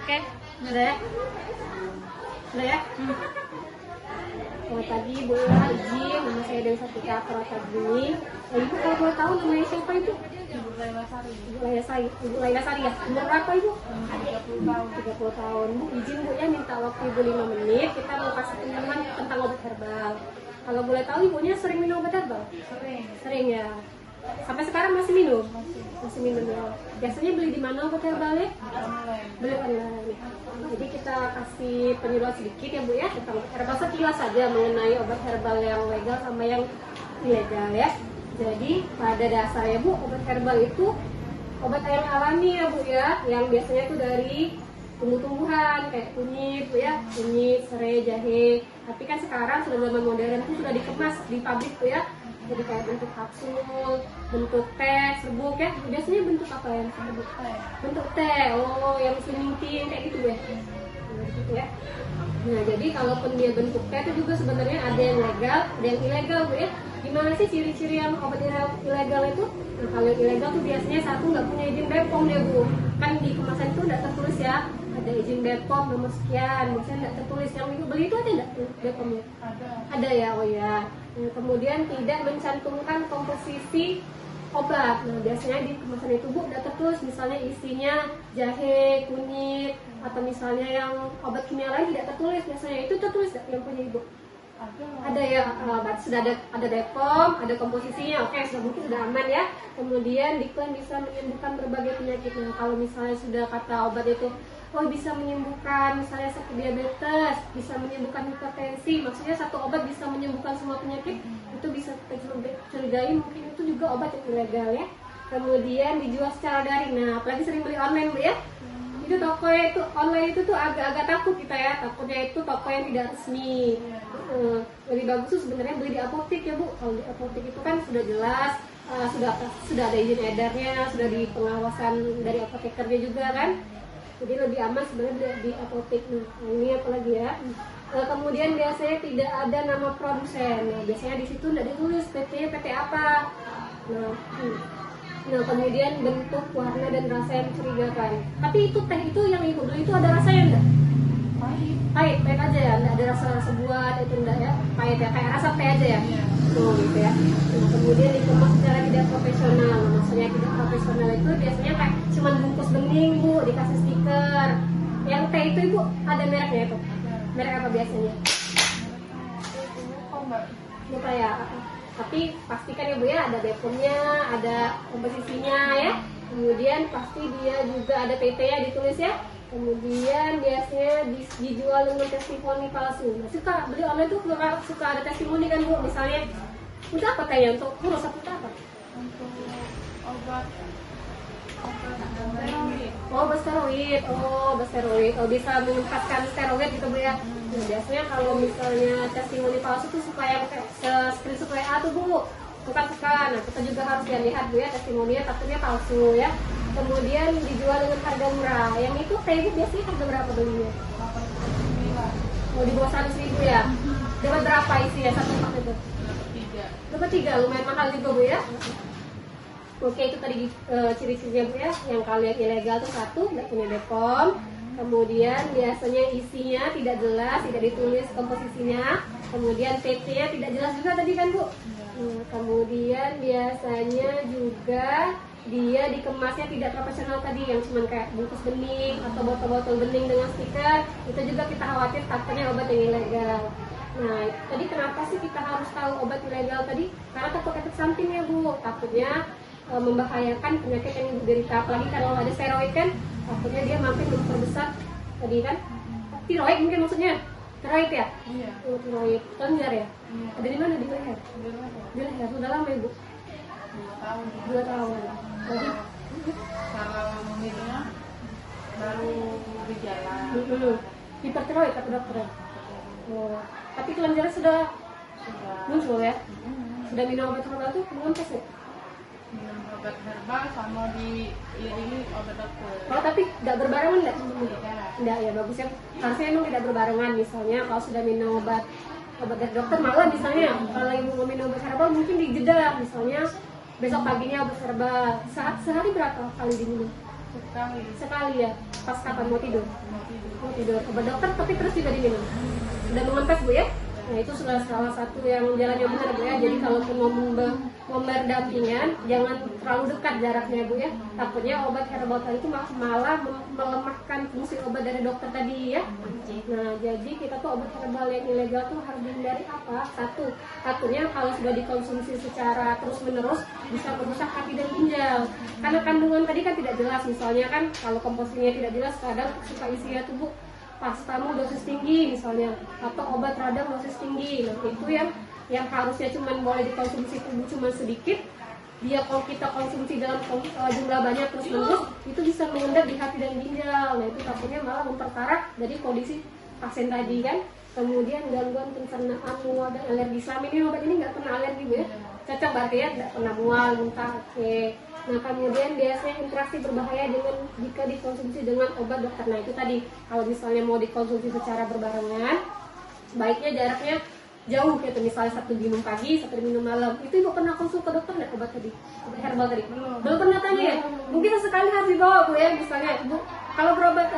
Oke, udah ya? Udah ya? Selamat pagi Bu ya, izin, nama saya Dewi Satika Pratagini. Ibu kalau boleh tahu namanya siapa Ibu? Ibu Laila Sari. Ibu Laila Sari ya? Umur berapa Ibu? 30 tahun. 30 tahun. Bu, izin Bu ya, minta waktu Ibu 5 menit. Kita mau kasih pengumuman tentang obat herbal. Kalau boleh tahu Ibunya sering minum obat herbal? Sering. Sering ya? Sampai sekarang masih minum? Masih. Masih minum ya? Biasanya beli di mana obat herbalnya? Online. Beli online. Jadi kita kasih penyuluhan sedikit ya Bu ya tentang obat herbal, sekilas saja mengenai obat herbal yang legal sama yang ilegal ya. Jadi pada dasarnya Bu, obat herbal itu obat yang alami ya Bu ya, yang biasanya itu dari tumbuh-tumbuhan kayak kunyit Bu ya, kunyit, serai, jahe. Tapi kan sekarang sudah zaman modern itu sudah dikemas di pabrik Bu ya. Jadi kayak bentuk kapsul, bentuk teh, serbuk ya. Biasanya bentuk apa yang serbuk? Bentuk teh. Oh, yang selimutin kayak gitu ya. Nah, gitu ya. Nah, jadi kalaupun dia bentuk teh itu juga sebenarnya ada yang legal, ada yang ilegal Bu ya. Gimana sih ciri-ciri yang obat ilegal itu? Nah, kalau yang ilegal tuh biasanya satu nggak punya izin BPOM ya Bu. Kan di kemasan itu nggak tertulis ya. Ada izin BPOM nomor sekian, biasanya nggak tertulis. Yang Ibu beli itu ada nggak BPOM-nya? Ada ya, oh ya. Nah, kemudian tidak mencantumkan komposisi obat. Nah, biasanya di kemasan itu Bu udah tertulis misalnya isinya jahe, kunyit, atau misalnya yang obat kimia lain tidak tertulis. Biasanya itu tertulis nggak yang punya Ibu? Ada ya, berarti sudah ada BPOM, ada komposisinya, oke, sudah mungkin sudah aman ya. Kemudian diklaim bisa menyembuhkan berbagai penyakit. Nah, kalau misalnya sudah kata obat itu, oh bisa menyembuhkan misalnya sakit diabetes, bisa menyembuhkan hipertensi, maksudnya satu obat bisa menyembuhkan semua penyakit, itu bisa kita curigai mungkin itu juga obat yang ilegal ya. Kemudian dijual secara daring, nah apalagi sering beli online Bu ya. Itu tokonya itu online itu tuh agak-agak takut kita ya, takutnya itu toko yang tidak resmi. Lebih bagus tuh sebenarnya beli di apotek ya Bu. Kalau di apotek itu kan sudah jelas, sudah ada izin edarnya, sudah di pengawasan dari apotekernya juga kan. Jadi lebih aman sebenarnya di apotek. Nah, ini apalagi ya. Kemudian biasanya tidak ada nama produsen. Nah, biasanya di situ tidak ditulis PT-nya PT apa. Nah, kemudian bentuk, warna, dan rasa yang mencurigakan. Tapi itu teh itu yang Ibu beli itu ada rasanya enggak? Pahit aja ya, enggak ada rasa buat itu enggak ya? Pahit ya, kayak rasa teh aja ya? Oh gitu ya. Nah, kemudian dikemas secara tidak profesional. Nah, maksudnya tidak profesional itu biasanya kayak cuma bungkus bening Bu, dikasih stiker. Yang teh itu Ibu ada mereknya itu? Merek apa biasanya? Lupa ya. Tapi pastikan ya Bu ya, ada BPOM-nya, ada komposisinya ya. Kemudian pasti dia juga ada PT-nya ditulis ya. Kemudian biasanya dijual dengan testimoni palsu. Nah, suka beli online tuh suka ada testimoni kan Bu, misalnya untuk apa kayak untuk kurus atau apa? Untuk obat steroid. Oh, bersteroid. Oh, bisa menempatkan steroid gitu Bu ya. Nah, biasanya kalau misalnya testimoni palsu tuh supaya screenshot WA tuh Bu, suka. Nah, kita juga harus lihat Bu ya testimoninya, takutnya palsu ya. Kemudian dijual dengan harga murah. Yang itu teh Bu biasanya harga berapa belinya? 89. Oh, di bawah 100.000 ya. Dapat berapa isinya satu pak itu? Dapat 3, lumayan mahal juga Bu ya. Oke, itu tadi ciri-cirinya Bu ya. Yang kalian ilegal tuh satu, nggak punya BPOM. Kemudian biasanya isinya tidak jelas, tidak ditulis komposisinya. Kemudian PT-nya tidak jelas juga tadi kan Bu. Kemudian biasanya juga dia dikemasnya tidak profesional tadi, yang cuma kayak bungkus bening atau botol-botol bening dengan stiker. Itu juga kita khawatir takutnya obat yang ilegal. Nah, tadi kenapa sih kita harus tahu obat ilegal tadi? Karena takut efek sampingnya Bu, takutnya membahayakan penyakit yang Ibu derita. Apalagi kalau ada steroid kan, takutnya dia makin memperbesar tadi kan. Tiroid mungkin maksudnya. Tiroid ya? Iya. Oh, tiroid. Kelenjar ya? Iya. Ada di mana? Di leher? Di leher. Sudah lama Ibu? 2 tahun. 2 tahun. Jadi Kalau minumnya baru berjalan. hipertiroid kata dokter. Oh, tapi kelenjarnya sudah muncul ya? Sudah minum obat herbal tuh belum tes ya? Minum obat herbal sama diiringi obat dokter. Oh, tapi tidak berbarengan nggak? Tidak. Tidak ya, bagus ya. Harusnya emang tidak berbarengan. Misalnya kalau sudah minum obat dari dokter malah misalnya kalau Ibu mau minum obat herbal mungkin dijeda. Misalnya besok paginya obat herbal. Sehari berapa kali diminum? Sekali ya. Pas kapan mau tidur? Mau tidur. Mau tidur. Obat dokter tapi terus juga diminum. Udah mengempes Bu ya? Nah itu sudah salah satu yang jalan yang benar Bu ya. Jadi kalaupun mau berdampingan, jangan terlalu dekat jaraknya Bu ya. Takutnya obat herbal tadi itu malah melemahkan fungsi obat dari dokter tadi ya. Nah jadi kita tuh obat herbal yang ilegal tuh harus dihindari apa? Satunya kalau sudah dikonsumsi secara terus menerus bisa merusak hati dan ginjal. Karena kandungan tadi kan tidak jelas, misalnya kan kalau komposisinya tidak jelas kadang suka isinya tuh Bu paracetamol dosis tinggi misalnya, atau obat radang dosis tinggi. Nah itu yang harusnya cuma boleh dikonsumsi tubuh cuma sedikit, dia kalau kita konsumsi dalam jumlah banyak terus menerus itu bisa mengendap di hati dan ginjal. Nah itu takutnya malah memperparah dari kondisi pasien tadi kan. Kemudian gangguan pencernaan, mual dan alergi. Selama ini obat ini nggak pernah alergi Bu ya, cocok berarti ya, nggak pernah mual, muntah, oke. Nah kemudian biasanya interaksi berbahaya jika dikonsumsi dengan obat dokter. Nah itu tadi, kalau misalnya mau dikonsumsi secara berbarengan, sebaiknya jaraknya jauh gitu, misalnya satu minum pagi, satu minum malam. Itu Ibu pernah konsul ke dokter nggak obat tadi? Obat herbal tadi? Belum pernah tanya ya? Mungkin sesekali harus dibawa Bu ya, misalnya Bu, kalau berobat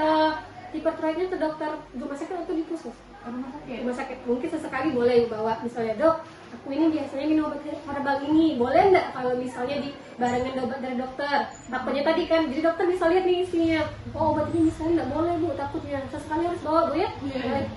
hipertiroidnya ke dokter rumah sakit atau di puskes? Rumah sakit. Mungkin sesekali boleh bawa, misalnya dok, aku ini biasanya minum obat herbal ini, boleh nggak kalau misalnya dibarengin obat dari dokter? Takutnya tadi kan, jadi dokter bisa lihat nih isinya, oh obat ini misalnya nggak boleh Bu, takutnya sesekali harus bawa Bu ya.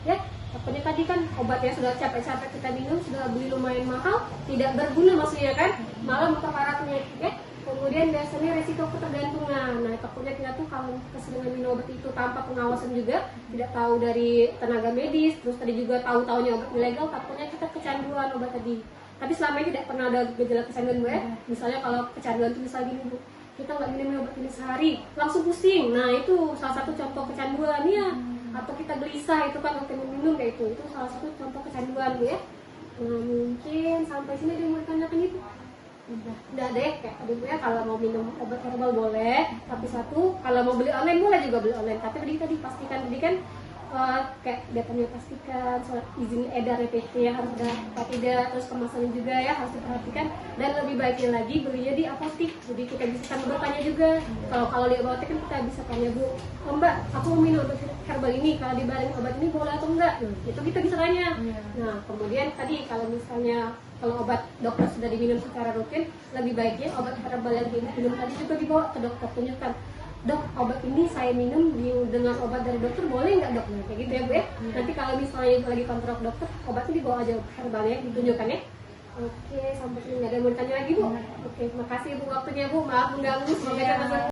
Ya, takutnya tadi kan obatnya sudah capek-capek kita minum, sudah beli lumayan mahal, tidak berguna maksudnya kan, malah memperparah penyakit ya. Kemudian biasanya resiko ketergantungan. Nah takutnya kita tuh kalau keseringan minum obat itu tanpa pengawasan juga, tidak tahu dari tenaga medis, terus tadi juga tahu-taunya obat ilegal, takutnya kita kecanduan obat tadi. Tapi selama ini tidak pernah ada gejala kecanduan Bu ya. Misalnya kalau kecanduan itu misalnya gini Bu, kita nggak minum obat ini sehari langsung pusing. Nah itu salah satu contoh kecanduan ya. Atau kita gelisah itu kan untuk minum kayak itu salah satu contoh kecanduan Bu ya. Nah mungkin sampai sini ada yang mau ditanyakan itu. Udah deh, kayak tadi Bu ya, kalau mau minum obat herbal boleh, tapi satu, kalau mau beli online boleh juga beli online. Tapi tadi pastikan tadi kan kayak datanya pastikan, soal izin edar PT yang harus ada tidak, terus kemasannya juga ya harus diperhatikan, dan lebih baiknya lagi belinya di apotek. Jadi kita bisa sambil bertanya juga. Kalau di apotek kan kita bisa tanya Bu, oh Mbak, aku mau minum obat herbal ini, kalau dibarengin obat ini boleh atau enggak? Itu kita bisa tanya. Nah kemudian tadi kalau misalnya kalau obat dokter sudah diminum secara rutin, lebih baiknya obat herbal yang diminum tadi juga dibawa ke dokter, tunjukkan, dok obat ini saya minum dengan obat dari dokter boleh nggak dok? Nah, kayak gitu ya Bu ya. Nanti kalau misalnya lagi kontrol dokter, obatnya dibawa aja herbalnya, ditunjukkan ya. Oke, sampai sini nggak ada yang mau ditanya lagi Bu. Oke, terima kasih Bu waktunya Bu, maaf mengganggu, semoga